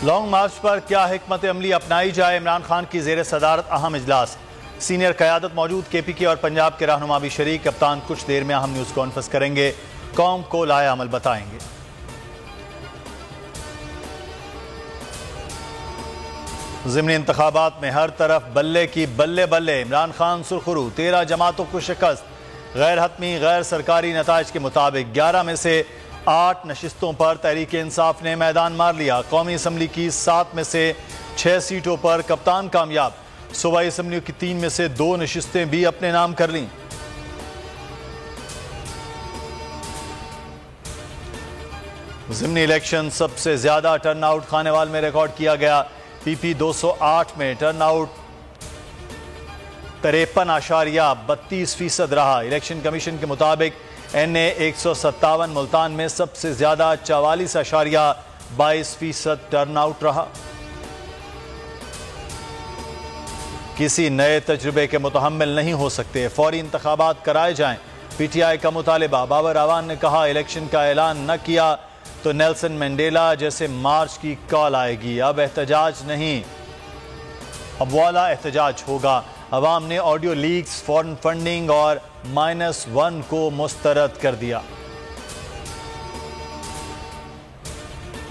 Long मार्च पर क्या हिकमत अमली अपनाई जाए, इमरान खान की जेर सदारत अहम इजलास। सीनियर क़यादत मौजूद, KPK और पंजाब के रहनुमा भी शरीक। कप्तान कुछ देर में अहम न्यूज़ कॉन्फ्रेंस करेंगे, कौम को लाया अमल बताएंगे। ज़िमनी इंतखाबात में हर तरफ बल्ले की बल्ले बल्ले। इमरान खान सुरखरू, 13 जमातों को शिकस्त। गैर हतमी गैर सरकारी नताइज के मुताबिक 11 में से 8 नशिस्तों पर तहरीक इंसाफ ने मैदान मार लिया। कौमी असम्बली की 7 में से 6 सीटों पर कप्तान कामयाब। सूबाई असम्बली की 3 में से 2 नशिस्तें भी अपने नाम कर लीं। ज़िमनी इलेक्शन सबसे ज्यादा टर्नआउट खानेवाल में रिकॉर्ड किया गया। PP 208 में टर्नआउट 53.32% रहा। इलेक्शन कमीशन के मुताबिक NA 157 मुल्तान में सबसे ज्यादा 44.22% टर्नआउट रहा। किसी नए तजुर्बे के मुतहम्मिल नहीं हो सकते, फौरी इंतखाबात कराए जाएं। PTI का मुतालिबा। बाबर आवान ने कहा, इलेक्शन का ऐलान न किया तो नेल्सन मंडेला जैसे मार्च की कॉल आएगी। अब एहतजाज नहीं, अब वाला एहतजाज होगा। अवाम ने ऑडियो लीक्स, फॉरेन फंडिंग और -1 को मुस्तरद कर दिया।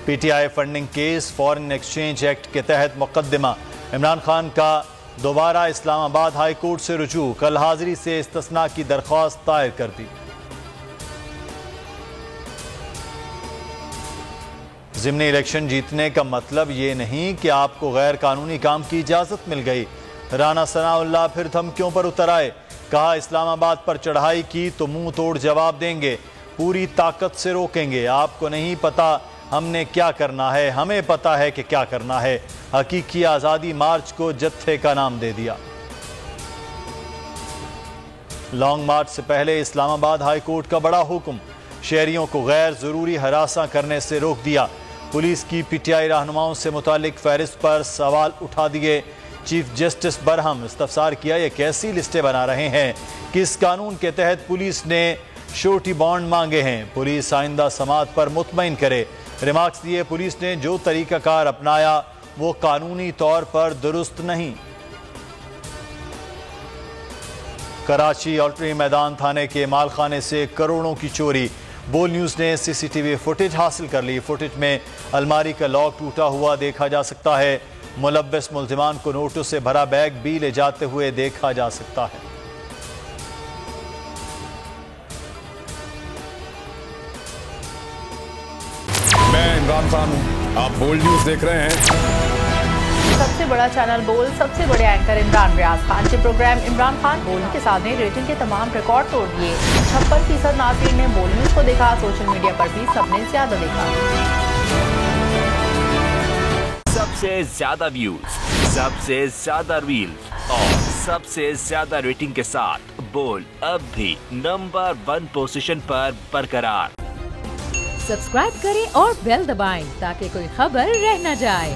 PTI funding case, foreign exchange act के तहत मुकदमा। इमरान खान का दोबारा इस्लामाबाद हाई कोर्ट से रुजू। कल हाजिरी से इस्तिस्ना की दरख्वास्त दायर कर दी। ज़िमनी इलेक्शन जीतने का मतलब ये नहीं कि आपको गैर कानूनी काम की इजाजत मिल गई। राना सनाउल्लाह फिर धमकियों पर उतर आए। कहा, इस्लामाबाद पर चढ़ाई की तो मुंह तोड़ जवाब देंगे, पूरी ताकत से रोकेंगे। आपको नहीं पता हमने क्या करना है, हमें पता है कि क्या करना है। हकीकी आज़ादी मार्च को जत्थे का नाम दे दिया। लॉन्ग मार्च से पहले इस्लामाबाद हाई कोर्ट का बड़ा हुक्म, शहरियों को गैर जरूरी हरासा करने से रोक दिया। पुलिस की PTI रहनुमाओं से मुतालिक फहरिस्त पर सवाल उठा दिए। चीफ जस्टिस बरहम इस्तफसार किया, ये कैसी लिस्टें बना रहे हैं, किस कानून के तहत पुलिस ने श्योरिटी बॉन्ड मांगे हैं। पुलिस आइंदा समात पर मुतमईन करे। रिमार्क्स दिए, पुलिस ने जो तरीकाकार अपनाया वो कानूनी तौर पर दुरुस्त नहीं। कराची ऑल्टरी मैदान थाने के मालखाने से करोड़ों की चोरी। बोल न्यूज़ ने CCTV फुटेज हासिल कर ली। फुटेज में अलमारी का लॉक टूटा हुआ देखा जा सकता है। मुलव्वस मुल्जिमान को नोटों से भरा बैग भी ले जाते हुए देखा जा सकता है। मैं इमरान खान हूं, आप बोल न्यूज़ देख रहे हैं। सबसे बड़ा चैनल बोल, सबसे बड़े एंकर इमरान रियाज खान के प्रोग्राम इमरान खान बोल के साथ ने रेटिंग के तमाम रिकॉर्ड तोड़ दिए। 56% नाज़रीन ने बोल न्यूज़ को देखा। सोशल मीडिया पर भी सबने ज्यादा देखा। सबसे ज्यादा व्यूज, सबसे ज्यादा रील्स और सबसे ज्यादा रेटिंग के साथ बोल अब भी नंबर 1 पोजीशन पर बरकरार। सब्सक्राइब करें और बेल दबाएं ताकि कोई खबर रह न जाए।